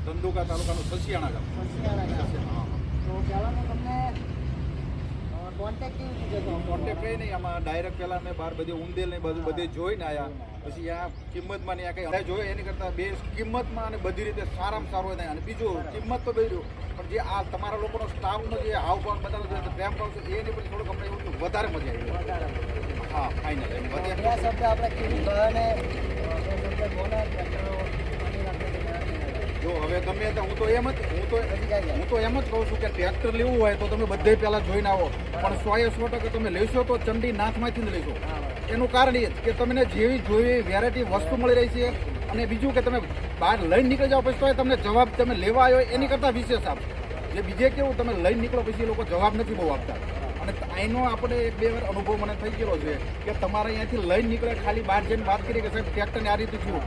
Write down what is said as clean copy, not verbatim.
ધંધુકા તાલુકાનું સસિયાણા ગામ. હા. તો પહેલાંનો તમને કોન્ટેક્ટ કેવી રીતે થયો? કોન્ટેક્ટ કંઈ નહીં, આમાં ડાયરેક્ટ પહેલાં મેં બહાર બધી ઉંદેલ ને બધું બધે જોઈને આવ્યા. પછી આ કિંમતમાં ને આ કંઈ જોઈએ એની કરતાં બે કિંમતમાં અને બધી રીતે સારામાં સારું થાય. અને બીજું કિંમત તો બેર્યું, પણ જે આ તમારા લોકોનો સ્ટાફનો જે હાવભાવ બતાવે છે પ્રેમ ભાવ છે એની પણ થોડુંક અમને એવું થયું વધારે મજા આવી. હા, ફાઇનલ એમ બે શબ્દ આપણે ખેડૂત ભાઈને બોલે જો હવે ગમે તો હું તો એમ જ કહું છું કે ટ્રેક્ટર લેવું હોય તો તમે બધે પહેલાં જોઈને આવો, પણ 100% તમે લેશો તો ચંડી નાથમાંથી જ લેશો. એનું કારણ એ જ કે તમને જેવી જોઈએ વેરાયટી વસ્તુ મળી રહી છે. અને બીજું કે તમે બહાર લઈને નીકળી જાઓ પછી તો તમને જવાબ તમે લેવા આવ્યો એની કરતાં વિશેષ આપો. જે બીજે કેવું તમે લઈને નીકળો પછી એ લોકો જવાબ નથી બહુ આપતા. અને અહીંનો આપણે 1-2 વાર અનુભવ મને થઈ ગયેલો છે કે તમારે અહીંયાથી લઈને નીકળે ખાલી બહાર જઈને વાત કરીએ કે સાહેબ ટ્રેક્ટરને આ રીતે થયું,